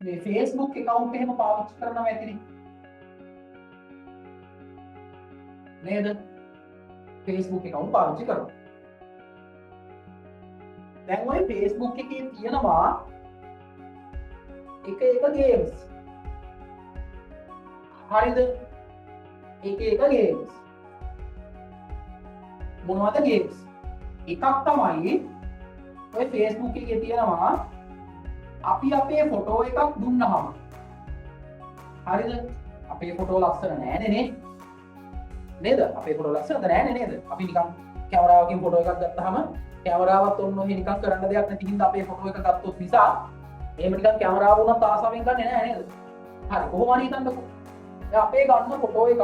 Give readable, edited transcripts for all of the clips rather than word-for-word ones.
මේ Facebook account එහෙම පාවිච්චි කරනවා ඇතිනේ. නේද? Facebook account පාවිච්චි කරනවා. දැන් ඔය Facebook එකේ තියෙනවා එක games. හරිද? එක games. මොනවද games? එකක් තමයි ඔය Facebook එකේ තියෙනවා අපි අපේ ෆොටෝ එකක් දුන්නහම. හරිද? අපේ ෆොටෝ ලස්සන නෑනේ නේ. නේද? අපේ ෆොටෝ ලස්සනද නෑනේ නේද? අපි නිකන් කැමරාවකින් ෆොටෝ එකක් ගත්තාම කැමරාවත් ඔන්න ඔහෙ නිකන් කරන්න දෙයක් නැති හින්දා අපේ ෆොටෝ එක ගත්තොත් නිසා එහෙම නිකන් කැමරාව වුණත් ආසාවෙන් ගන්නෙ නෑ නේද? හරි කොහොම හරි හිතන්නකෝ. දැන් අපේ ගන්න ෆොටෝ එක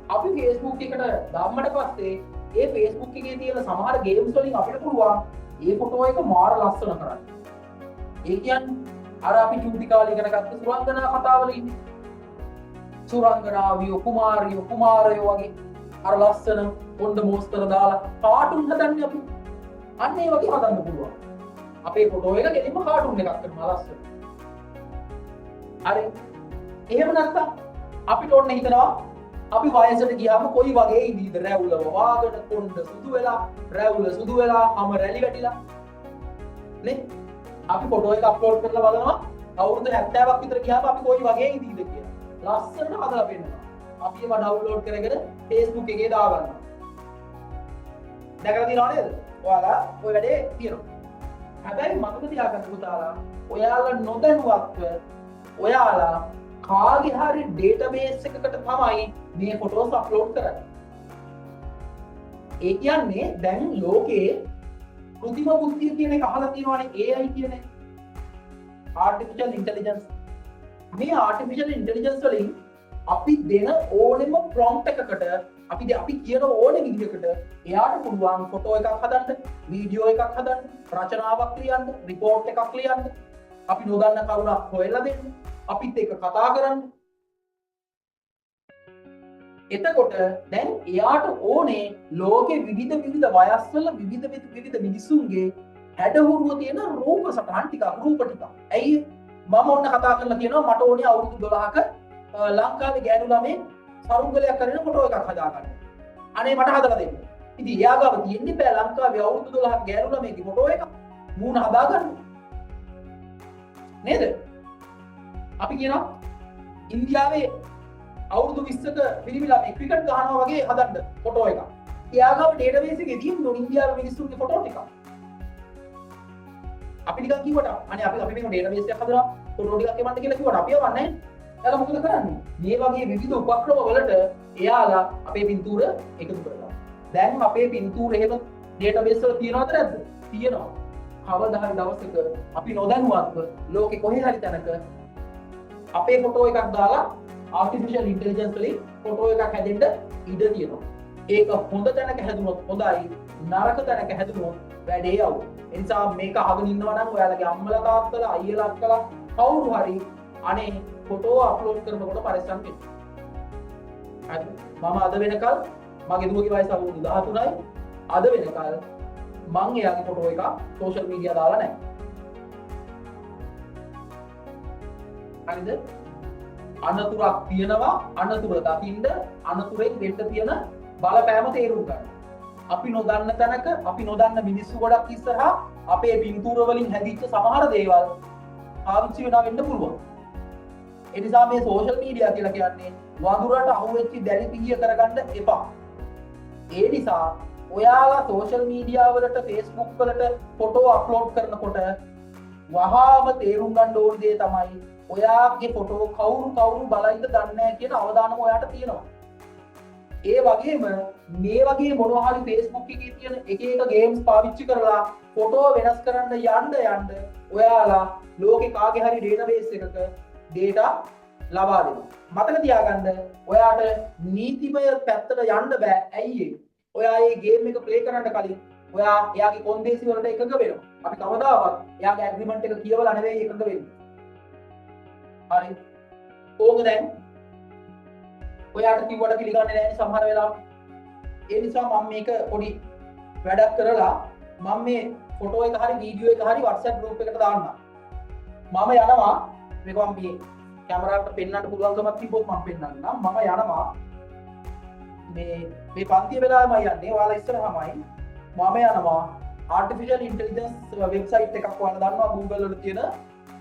අපි Facebook එකට දාන්නට පස්සේ ඒ Facebook එකේ තියෙන සමහර ගේම්ස් වලින් අපිට පුළුවන් ඒ ෆොටෝ එක මාර ලස්සන කරන්න. ඒ කියන්නේ අර අපි චූටි කාලේ ඉගෙන ගත්ත සුරංගනා කතාවල ඉන්නේ. සුරංගනාවියෝ කුමාරයෝ වගේ අර ලස්සන පොණ්ඩ මෝස්තර දාලා කාටුන් හදන්නේ අපි. අන්න ඒ වගේ හදන්න පුළුවන්. අපේ ෆොටෝ එක ගෙලින්ම කාටුන් එකක් කරනවා ලස්සන. හරි. එහෙම නැත්නම් අපිට ඕන හිතනවා අපි වයසට ගියාම කොයි වගේ ඉඳීද රැවුල වවාගෙන කොණ්ඩ සුදු වෙලා රැවුල සුදු වෙලා හැම රැලි වැටිලා නේ අපි ෆොටෝ එක අප්ලෝඩ් කරලා බලනවා අවුරුදු 70ක් විතර ගියාම අපි කොයි වගේ ඉඳීද කියලා ලස්සනට හදලා පෙන්නනවා අපි ඒව ඩවුන්ලෝඩ් කරගෙන Facebook එකේ දාගන්නවා දැකලා තියෙනව නේද ඔයාලා ඔය වැඩේ තියෙනවා හැබැයි මතක තියාගන්න පුතාලා ඔයාලා නොදැනුවත්ව ඔයාලා කාගේ හරි ඩේටාබේස් එකකට තමයි මේ ෆොටෝස් අප්ලෝඩ් කරන්නේ. ඒ කියන්නේ දැන් ලෝකේ කෘත්‍රිම බුද්ධිය කියන එක අහලා තියෙනවානේ AI කියන්නේ. Artificial intelligence. මේ ආර්ටිෆිෂල් ඉන්ටෙලිජන්ස් වලින් අපි දෙන ඕනෙම ප්‍රොම්ප්ට් එකකට අපි කියන ඕනෙ විදිහකට එයාට පුළුවන් ෆොටෝ එකක් හදන්න, වීඩියෝ එකක් හදන්න, රචනාවක් ලියන්න, රිපෝට් එකක් ලියන්න, අපි නොදන්න කරුණක් හොයලා දෙන්න. අපිත් එක කතා කරන්න. එතකොට දැන් එයාට ඕනේ ලෝකේ විවිධ වයස්වල විවිධ මිනිසුන්ගේ හැඩහුරුව තියෙන රූප සටහන් ටික රූප ටික. ඇයි මම ඔන්න කතා කරලා තියෙනවා මට ඕනේ අවුරුදු 12ක ලංකාවේ ගෑනු ළමේ සරුංගලයක් කරගෙන ෆොටෝ එකක් හදාගන්න. අනේ මට හදලා දෙන්න. ඉතින් එයා ගාව තියෙන්නේ බෑ ලංකාවේ අවුරුදු 12ක ගෑනු ළමේගේ ෆොටෝ එක මූණ හදාගන්න. නේද? අපි කියනවා ඉන්දියාවේ අවුරුදු 20ක පිරිමිලා මේ ක්‍රිකට් ගහනවා වගේ හදන්න ෆොටෝ එකක්. එයාගාව ඩේටාබේස් එකේ තියෙන ඉන්දියාවේ මිනිස්සුන්ගේ ෆොටෝ ටික. අපි නිකන් කිව්වට අනේ අපි මේ ඩේටාබේස් එකක් හදලා ෆොටෝ ටිකක් එවන්න කියලා කිව්වට අපි යවන්නේ. එයාලා මොකද කරන්නේ? මේ වගේ විවිධ උපක්‍රම වලට එයාලා අපේ පින්තූර එකතු කරලා. දැන් අපේ පින්තූර එහෙම ඩේටාබේස් වල තියනවද නැද්ද? තියෙනවා. කවදා හරි දවසක අපි නොදැනුවත්ව ලෝකේ කොහේ හරි තැනක අපේ ෆොටෝ එකක් දාලා ආර්ටිෆිෂල් ඉන්ටෙලිජන්ස් වලින් ෆොටෝ එකක් හැදෙන්න ඉඩ තියෙනවා. ඒක හොඳ තැනක හැදුනොත් හොඳයි, නරක තැනක හැදුනොත් වැඩේ අවුල්. ඒ නිසා මේක අහගෙන ඉන්නවා නම් ඔයාලගේ අම්මලා තාත්තලා අයියලා අක්කලා කවුරු හරි අනේ ෆොටෝ අප්ලෝඩ් කරනකොට පරිස්සම් වෙන්න. හරි. මම අද වෙනකල් මගේ දුවගේ වයස අවුරුදු 13යි. අද වෙනකල් මං එයාගේ ෆොටෝ එක සෝෂල් මීඩියා දාලා නැහැ. හරිද? අනතුරක් තියෙනවා අනතුර දකින්න අනතුරෙන් වෙන්න තියෙන බලපෑම තේරුම් ගන්න. අපි නොදන්න තැනක අපි නොදන්න මිනිස්සු ගොඩක් ඉස්සරහා අපේ පින්තූර වලින් හැදිච්ච සමහර දේවල් පාවිච්චි වෙන්න පුළුවන්. ඒ නිසා මේ සෝෂල් මීඩියා කියලා කියන්නේ වඳුරට අහුවෙච්ච දැලි පිහිය කරගන්න එපා. ඒ නිසා ඔයාලා සෝෂල් මීඩියා වලට Facebook වලට ෆොටෝ අප්ලෝඩ් කරනකොට වහාම තේරුම් ගන්න ඕන දේ තමයි ඔයාගේ ෆොටෝ කවුරු බලයිද දන්නේ නැහැ කියන අවධානම ඔයාට තියෙනවා. ඒ වගේම මේ වගේ මොනවා හරි Facebook එකේ තියෙන එක ගේම්ස් පාවිච්චි කරලා ෆොටෝ වෙනස් කරන්න යන්න ඔයාලා ලෝකේ කාගේ හරි ඩේටාබේස් එකක data ලබා දෙනවා. මතක තියාගන්න ඔයාට නීතිමය පැත්තට යන්න බෑ. ඇයි ඒ? ඔයා මේ ගේම් එක ප්ලේ කරන්න කලින් ඔයා එයාගේ කොන්දේසි වලට එකඟ වෙනවා. අපි කවදාවත් එයාගේ ඇග්‍රීමන්ට් එක කියවලා නෙවෙයි එකඟ වෙන්නේ. හරි. ඕක දැන් ඔයාට කිව්වට පිළිගන්නේ නැහැ සමහර වෙලාවට. ඒ නිසා මම මේක පොඩි වැඩක් කරලා මම මේ ෆොටෝ එක හරි වීඩියෝ එක හරි WhatsApp group එකට දාන්නම්. මම යනවා මේක මම මේ කැමරාවට පෙන්වන්න පුළුවන්කමක් තිබ්බොත් මම පෙන්වන්නම්. මම යනවා මේ පන්තිය වෙලාවම යන්නේ. ඔයාලා ඉස්සරහමයි. මම යනවා ආර්ටිෆිෂල් ඉන්ටෙලිජන්ස් වෙබ්සයිට් එකක් ඔයාලා දන්නවා Google වල තියෙන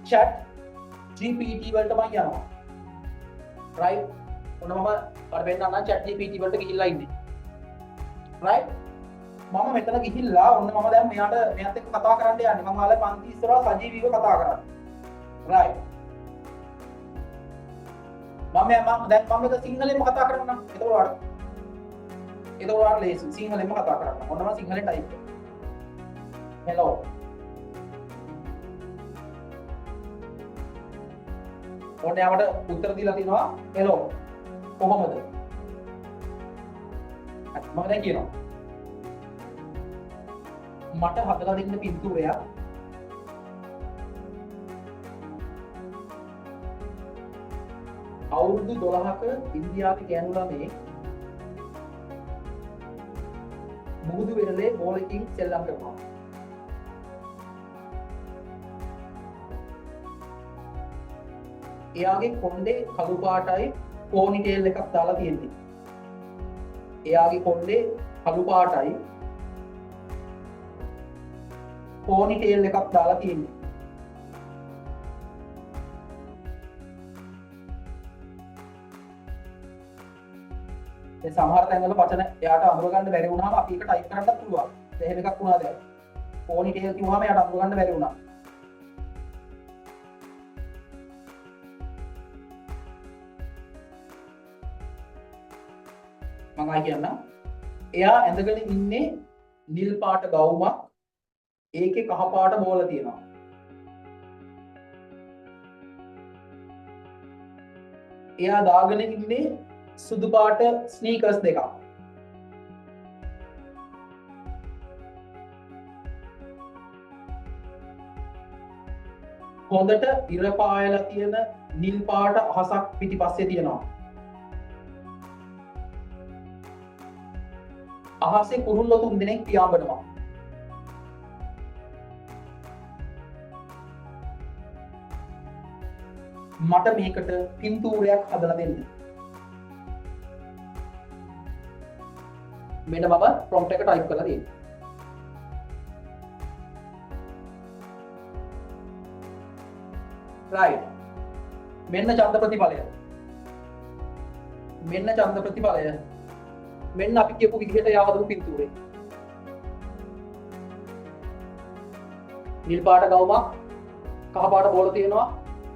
chat GPT වලට මම යනවා. right? ඔන්න මම අර පෙන්නන්නම් chat GPT වලට ගිහිල්ලා ඉන්නේ. right? මම මෙතන ගිහිල්ලා ඔන්න මම දැන් මෙයාට එක්ක කතා කරන්න යන්නේ. මම ඔයාලා පන්ති ඉස්සරහා සජීවීව කතා කරන්නේ. right? මම දැන් මම මේක සිංහලෙන්ම කතා කරනවා. එතකොට ලේසි සිංහලෙන්ම කතා කරන්න. ඔන්න මම සිංහලෙන් ටයිප් කරනවා. hello. ඔන්න යාමට උත්තර දීලා තිනවා hello. කොහොමද? මම දැන් කියනවා. මට හදලා දෙන්න පින්තූරයක් අවුරුදු 12ක ඉන්දියාවේ ගෑනු ළමයෙක් මුහුදු වෙරළේ බෝලකින් සෙල්ලම් කරනවා. එයාගේ කොණ්ඩේ කළු පාටයි පෝනි ටේල් එකක් දාලා තියෙන්නේ. එයාගේ කොණ්ඩේ කළු පාටයි පෝනි ටේල් එකක් දාලා තියෙන්නේ. සමහර තැන්වල වචන එයාට අඳුර ගන්න බැරි වුණාම අපි ඒක ටයිප් කරන්නත් පුළුවන්. එහෙම එකක් වුණාද? පෝනි ටේල් කිව්වම එයාට අඳුර ගන්න බැරි වුණා. මම ආයි කියන්න. එයා ඇඳගෙන ඉන්නේ නිල් පාට ගවුමක්. ඒකේ කහ පාට බෝල තියෙනවා. එයා දාගෙන ඉන්නේ සුදු පාට ස්නීකර්ස් දෙකක්. හොඳට ඉර පායලා තියෙන නිල් පාට අහසක් පිටිපස්සේ තියෙනවා. අහසේ කුරුල්ලෝ 3 දෙනෙක් පියාඹනවා. මට මේකට පින්තූරයක් හදලා දෙන්න. මෙන්න මම ප්‍රොම්ප්ට් එක ටයිප් කරලා දෙන්න. right. මෙන්න ඡන්ද ප්‍රතිඵලය. මෙන්න අපි කියපු විදිහට යවදමු පින්තූරේ. නිල් පාට ගවුමක්, කහ පාට බෝල තියෙනවා,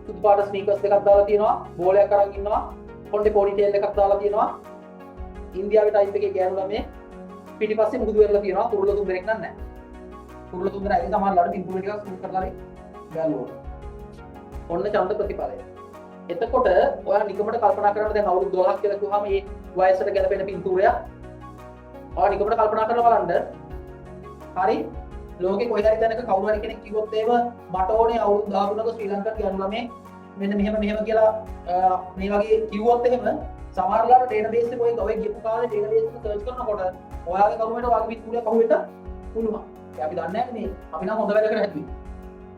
සුදු පාට ස්නීකර්ස් දෙකක් දාලා තියෙනවා, බෝලයක් අරන් ඉන්නවා, කොණ්ඩේ පොනි ටේල් එකක් දාලා තියෙනවා. ඉන්දියාවේ ටයිප් එකේ ගෑනු ළමයේ පිටිපස්සේ මුහුදු වෙරළ තියෙනවා. කුරුල්ල 3 දෙනෙක් නෑ. කුරුල්ල 3 දෙනා ඉතින් සමහරවල්ලාට පින්තූරේ ටිකක් සූම් කරලා හරි ගාලුවා. ඔන්න ඡන්ද ප්‍රතිඵලය. එතකොට ඔයා නිකමට කල්පනා කරන්න දැන් අවුරුදු 12ක් කියලා කිව්වහම මේ වයසට ගැලපෙන පින්තූරයක් ඔයා නිකමට කල්පනා කරලා බලන්න. හරි ලෝකේ කොයි හරි තැනක කවුරු හරි කෙනෙක් කිව්වොත් එහෙම මට ඕනේ අවුරුදු 13ක ශ්‍රී ලංකන් ගෑනු ළමේ මෙන්න මෙහෙම කියලා මේ වගේ කිව්වොත් එහෙම සමහරවල්ලාට ඩේටාබේස් එකේ ඔය ගියපු කාලේ ඩේටාබේස් එක සර්ච් කරනකොට ඔයාගේ කරුමේට ඔයාගේ පින්තූරයක් අහුවෙන්න පුළුවන්. ඒ අපි දන්නේ නැහැ මේ අපි නම් හොඳ වැඩ කරලා හැදුවේ.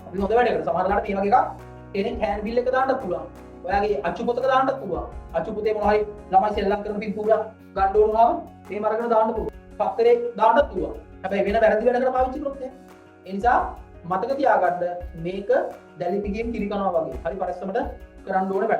අපි හොඳ වැඩ කරලා සමහරවල්ලාට මේ වගේ එකක් කෙනෙක් හෑන්ඩ් බිල් එක දාන්නත් පුළුවන්. ඔයාගේ අච්චු පොතක දාන්නත් පුළුවන්. අච්චු පොතේ මොනවා හරි ළමයි සෙල්ලම් කරන පින්තූරයක් ගන්න ඕන වුණාම මේව අරගෙන දාන්න පුළුවන්. පත්තරේ දාන්නත් පුළුවන්. හැබැයි වෙන වැරදි වැඩකට පාවිච්චි කරොත් ඒ නිසා මතක තියාගන්න මේක දැලිපිගෙන් කිරි කනවා වගේ. හරි පරිස්සමට කරන්න ඕන වැඩ.